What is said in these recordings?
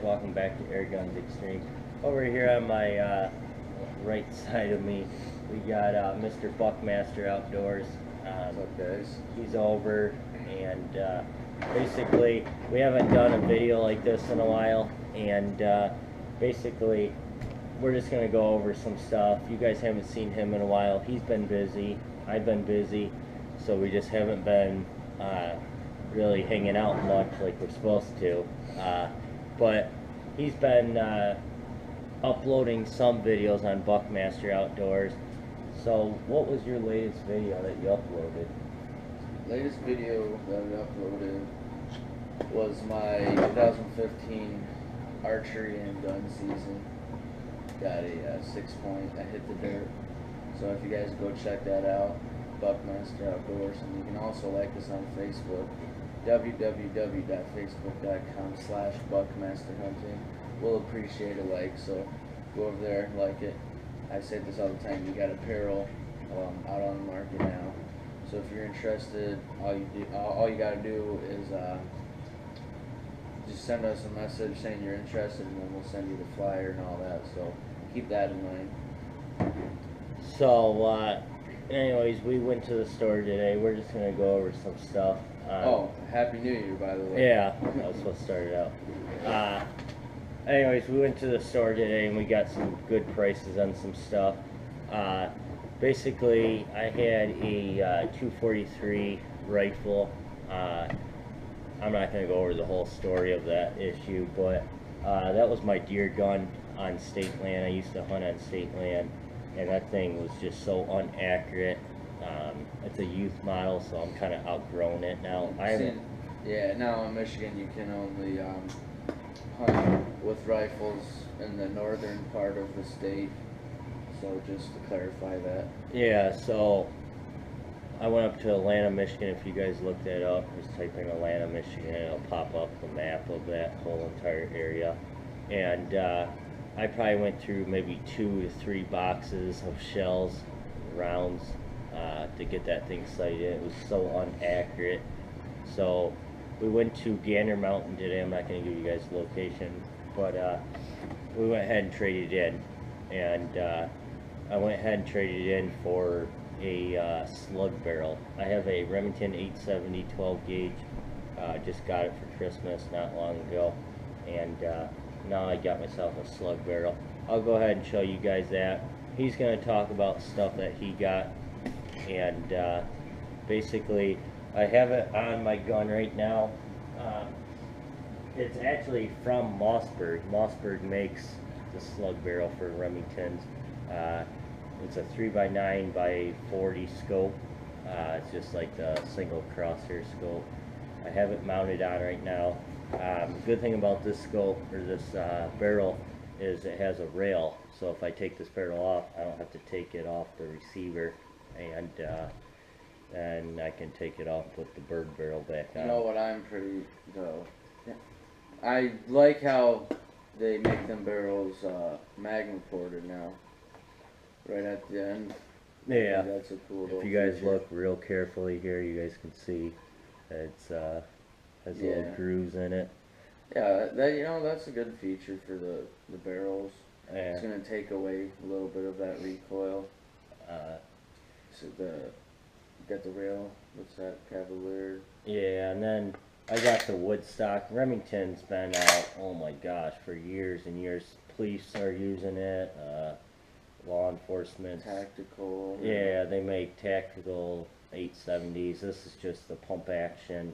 welcome back to AGEX'S Extreme. Over here on my right side of me, we got Mr. Buckmaster Outdoors. What's up, guys? He's over, and basically we haven't done a video like this in a while, and basically we're just going to go over some stuff. You guys haven't seen him in a while. He's been busy, I've been busy, so we just haven't been really hanging out much like we're supposed to, but he's been uploading some videos on Buckmaster Outdoors. So what was your latest video that you uploaded? Latest video that I uploaded was my 2015 archery and gun season. Got a 6-point. I hit the dirt. So if you guys go check that out, Buckmaster Outdoors, and you can also like us on Facebook, www.facebook.com/buckmasterhunting. We'll appreciate a like, so go over there, like it. I say this all the time, you got apparel out on the market now. So if you're interested, all you gotta do is just send us a message saying you're interested, and then we'll send you the flyer and all that. So keep that in mind. So anyways, we went to the store today. We're just gonna go over some stuff. Oh, Happy New Year, by the way. Yeah, that was what started out. Anyways, we went to the store today and we got some good prices on some stuff. Basically, I had a 243 rifle. I'm not going to go over the whole story of that issue, but that was my deer gun on state land. I used to hunt on state land, and that thing was just so inaccurate. It's a youth model, so I'm kind of outgrown it now. Yeah, now in Michigan you can only hunt with rifles in the northern part of the state. So just to clarify that. Yeah, so I went up to Atlanta, Michigan. If you guys look that up, just type in Atlanta, Michigan, it'll pop up the map of that whole entire area. And I probably went through maybe 2 to 3 boxes of shells, rounds, to get that thing sighted. It was so inaccurate. So we went to Gander Mountain today. I'm not going to give you guys the location, but we went ahead and traded in. And I went ahead and traded in for a slug barrel. I have a Remington 870 12 gauge. Just got it for Christmas not long ago, and now I got myself a slug barrel. I'll go ahead and show you guys that. He's going to talk about stuff that he got, and basically I have it on my gun right now. It's actually from Mossberg. Mossberg makes the slug barrel for Remingtons. It's a 3x9x40 scope. It's just like the single crosshair scope. I have it mounted on right now. Good thing about this scope, or this barrel, is it has a rail. So if I take this barrel off, I don't have to take it off the receiver, and then I can take it off, put the bird barrel back on. You know what I'm pretty though? Yeah. I like how they make them barrels magnum ported now, right at the end. Yeah, that's a cool. If you guys look real carefully here, you guys can see it's has little grooves in it. Yeah, that's a good feature for the barrels. Yeah. It's gonna take away a little bit of that recoil. So you got the rail. What's that, Cavalier? Yeah, and then I got the Woodstock. Remington's been out, oh my gosh, for years and years. Police are using it, law enforcement. Tactical. Yeah, they make tactical 870s. This is just the pump action.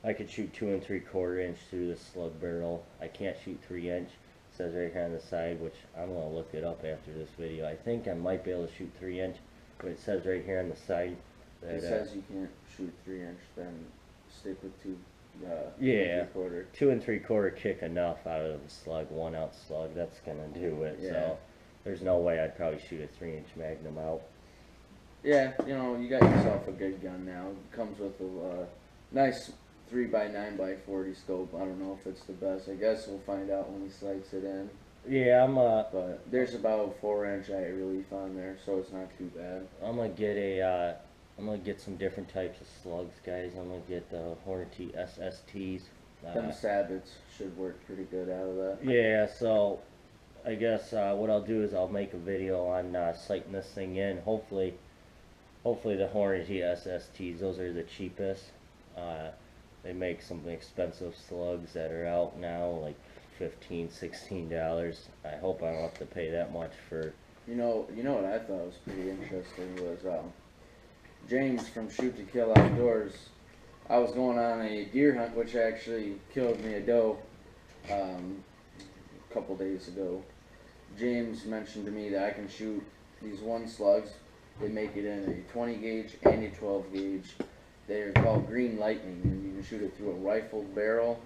I could shoot 2 3/4 inch through the slug barrel. I can't shoot 3 inch. It says right here on the side, which I'm going to look it up after this video. I think I might be able to shoot 3 inch, but it says right here on the side that it says you can't shoot 3 inch, then stick with 2 yeah, 3/4. 2 3/4 kick enough out of the slug, 1 ounce slug. That's gonna do it. Yeah. So there's no way I'd probably shoot a 3 inch Magnum out. Yeah, you got yourself a good gun now. It comes with a nice 3x9x40 scope. I don't know if it's the best. I guess we'll find out when he sights it in. Yeah, but there's about 4 inch eye relief on there, so it's not too bad. I'm gonna get some different types of slugs, guys. I'm gonna get the Hornady SSTs. Them sabots should work pretty good out of that. Yeah, so I guess what I'll do is I'll make a video on sighting this thing in. Hopefully the Hornady SSTs, those are the cheapest. They make some expensive slugs that are out now, like $15, $16. I hope I don't have to pay that much for. You know what I thought was pretty interesting was James from Shoot to Kill Outdoors. I was going on a deer hunt, which actually killed me a doe a couple days ago. James mentioned to me that I can shoot these one slugs. They make it in a 20 gauge and a 12 gauge. They are called Green Lightning, and you can shoot it through a rifled barrel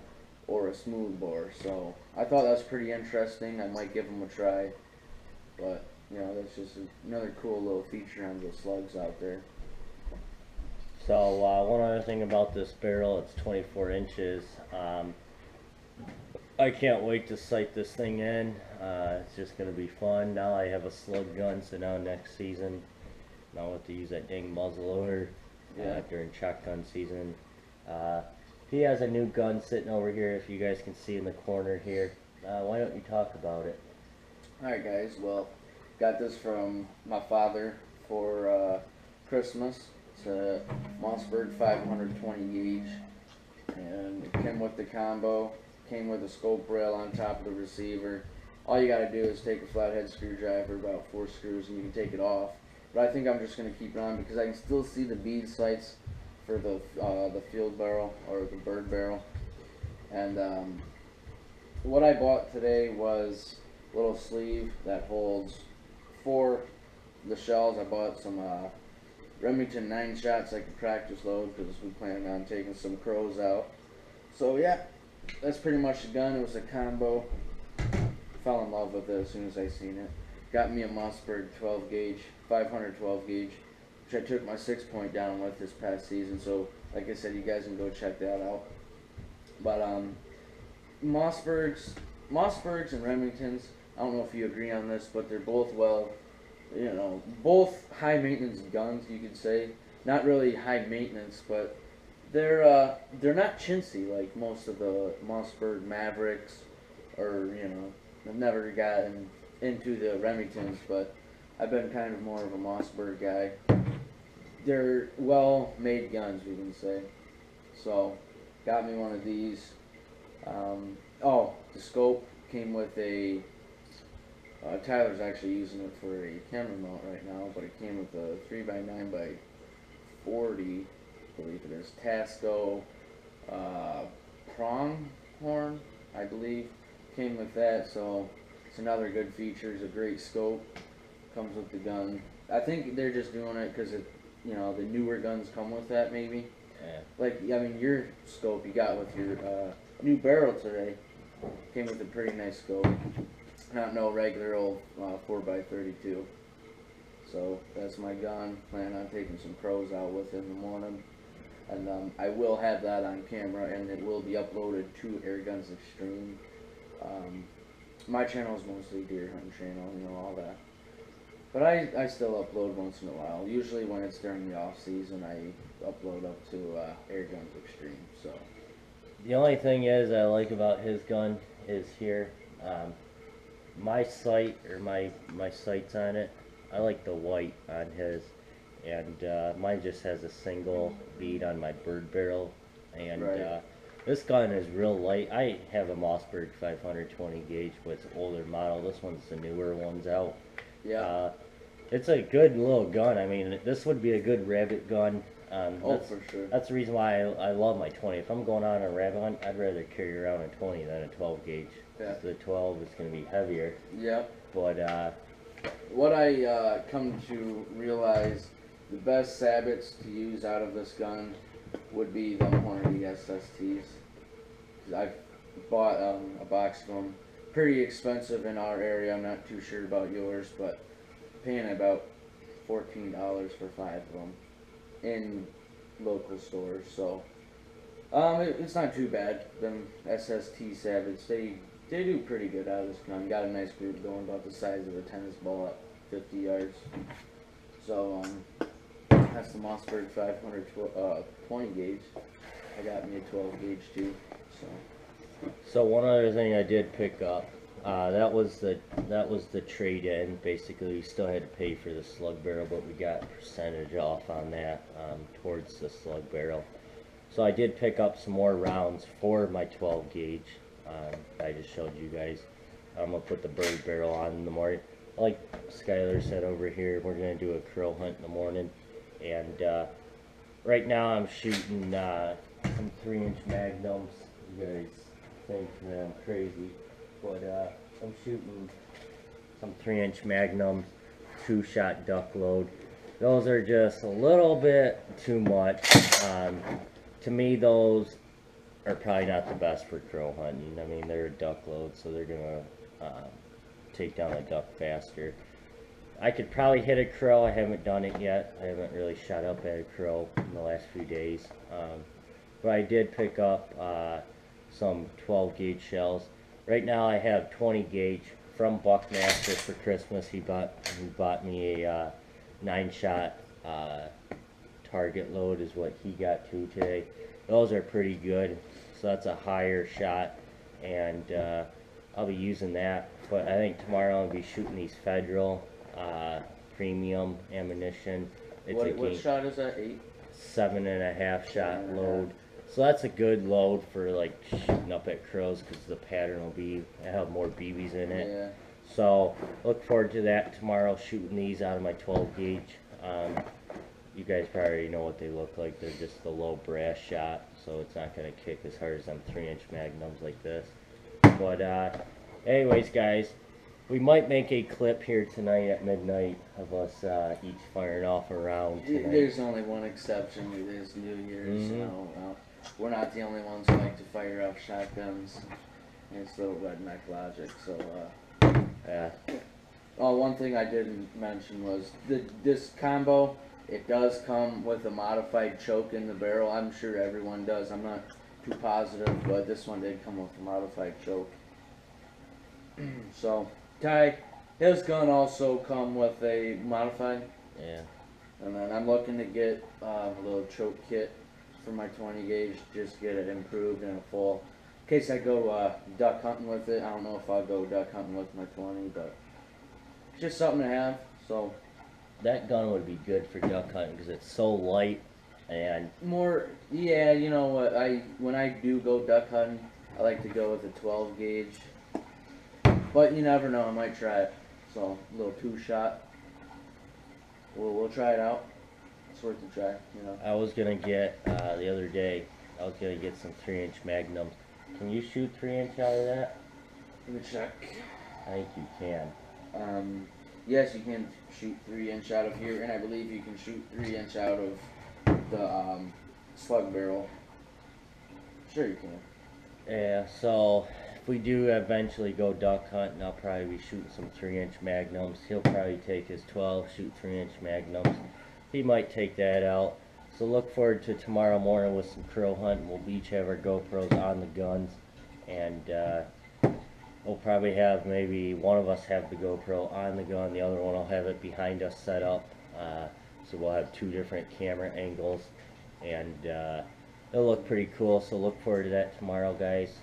or a smooth bore. So I thought that was pretty interesting. I might give them a try, but you know, that's just another cool little feature on the slugs out there. So one other thing about this barrel, it's 24 inches. I can't wait to sight this thing in. It's just going to be fun. Now I have a slug gun, so now next season I don't have to use that dang muzzleloader during shotgun season. He has a new gun sitting over here, if you guys can see in the corner here. Why don't you talk about it? Alright guys, well, got this from my father for Christmas. It's a Mossberg 520 gauge, and it came with the combo, came with a scope rail on top of the receiver. All you gotta do is take a flathead screwdriver, about 4 screws, and you can take it off. But I think I'm just gonna keep it on because I can still see the bead sights for the field barrel or the bird barrel. And what I bought today was a little sleeve that holds 4 the shells. I bought some Remington 9 shots I could practice load because we planned on taking some crows out. So yeah, that's pretty much the gun. It was a combo. Fell in love with it as soon as I seen it. Got me a Mossberg 12 gauge, 500 12 gauge, which I took my 6-point down with this past season. So like I said, you guys can go check that out. But Mossbergs and Remingtons, I don't know if you agree on this, but they're both, well, you know, both high maintenance guns, you could say. Not really high maintenance, but they're not chintzy like most of the Mossberg Mavericks, or you know, I've never gotten into the Remingtons, but I've been kind of more of a Mossberg guy. They're well-made guns, we can say. So, got me one of these. The scope came with a. Tyler's actually using it for a camera mount right now, but it came with a 3x9x40, I believe it is, Tasco pronghorn, I believe, came with that. So it's another good feature. It's a great scope, comes with the gun. I think they're just doing it because it, you know, the newer guns come with that maybe. Yeah. Like, I mean, your scope you got with your new barrel today came with a pretty nice scope. Not no regular old 4x32. So that's my gun. Plan on taking some crows out with it in the morning, and I will have that on camera, and it will be uploaded to Airguns Extreme. My channel is mostly deer hunting channel, you know, all that. But I still upload once in a while. Usually when it's during the off season, I upload up to Airguns Extreme. So The only thing is I like about his gun is here. My sight, or my sights on it, I like the white on his, and mine just has a single bead on my bird barrel, and right. This gun is real light. I have a Mossberg 520 gauge, but it's an older model. This one's the newer ones out. Yeah. It's a good little gun. I mean, this would be a good rabbit gun. For sure. That's the reason why I love my 20. If I'm going on a rabbit hunt, I'd rather carry around a 20 than a 12 gauge. Yeah. The 12 is going to be heavier. Yep. But what I come to realize, the best sabots to use out of this gun would be the Hornady SSTs. I've bought a box of them. Pretty expensive in our area. I'm not too sure about yours, but paying about $14 for 5 of them in local stores. So it's not too bad. Them SST sabots, they do pretty good out of this gun. Got a nice group going, about the size of a tennis ball at 50 yards. So that's the Mossberg 520 gauge. I got me a 12 gauge too. So one other thing I did pick up, that was the trade-in. Basically, we still had to pay for the slug barrel, but we got a percentage off on that towards the slug barrel. So I did pick up some more rounds for my 12 gauge. I just showed you guys. I'm gonna put the bird barrel on in the morning. Like Skylar said over here, we're gonna do a crow hunt in the morning, and right now I'm shooting some 3-inch magnums. You guys think that I'm crazy, but I'm shooting some 3-inch magnums, 2-shot duck load. Those are just a little bit too much. To me, those are probably not the best for crow hunting. I mean, they're a duck load, so they're gonna take down a duck faster. I could probably hit a crow. I haven't done it yet. I haven't really shot up at a crow in the last few days. But I did pick up some 12 gauge shells. Right now I have 20 gauge from Buckmaster for Christmas. He bought me a 9-shot target load is what he got to today. Those are pretty good. So that's a higher shot, and I'll be using that. But I think tomorrow I'll be shooting these Federal premium ammunition. It's what shot is that? 8? 7.5 shot load. So that's a good load for like shooting up at crows, because the pattern will be have more BBs in it. Yeah. So look forward to that tomorrow, shooting these out of my 12 gauge. You guys probably already know what they look like. They're just the low brass shot, so it's not going to kick as hard as them 3-inch magnums like this. But anyways, guys, we might make a clip here tonight at midnight of us each firing off a round tonight. There's only one exception. It is New Year's. We're not the only ones who like to fire off shotguns. It's little redneck logic. So yeah. Oh, one thing I didn't mention was this combo. It does come with a modified choke in the barrel. I'm sure everyone does. I'm not too positive, but this one did come with a modified choke. So, Ty, his gun also come with a modified. Yeah. And then I'm looking to get a little choke kit for my 20 gauge, just get it improved and a full. In case I go duck hunting with it. I don't know if I'll go duck hunting with my 20, but it's just something to have. So. That gun would be good for duck hunting because it's so light and more. Yeah, you know what? When I do go duck hunting, I like to go with a 12 gauge. But you never know. I might try it. So a little 2-shot. We'll try it out. It's worth a try. You know. I was gonna get the other day. I was gonna get some 3-inch magnums. Can you shoot 3-inch out of that? Let me check. I think you can. Yes, you can shoot 3-inch out of here, and I believe you can shoot 3-inch out of the slug barrel. Sure you can. Yeah, so if we do eventually go duck hunting, I'll probably be shooting some 3-inch magnums. He'll probably take his 12, shoot 3-inch magnums. He might take that out. So look forward to tomorrow morning with some crow hunting. We'll each have our GoPros on the guns, and we'll probably have maybe one of us have the GoPro on the gun, the other one will have it behind us set up. So we'll have 2 different camera angles, and it'll look pretty cool. So look forward to that tomorrow, guys.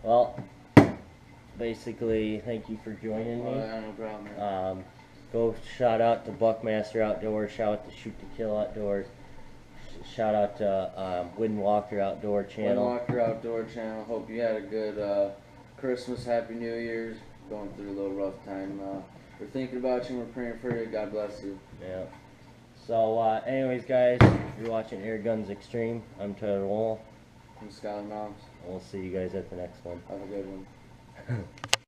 Well, basically, thank you for joining me. Yeah, no problem, man. Go shout out to Buckmaster Outdoors, shout out to Shoot to Kill Outdoors. Shout out to Windwalker Outdoor Channel. Windwalker Outdoor Channel. Hope you had a good Christmas, Happy New Year's. Going through a little rough time. We're thinking about you. We're praying for you. God bless you. Yeah. So, anyways, guys, you're watching Air Guns Extreme. I'm Tyler Wool. I'm Skylar Moms. We'll see you guys at the next one. Have a good one.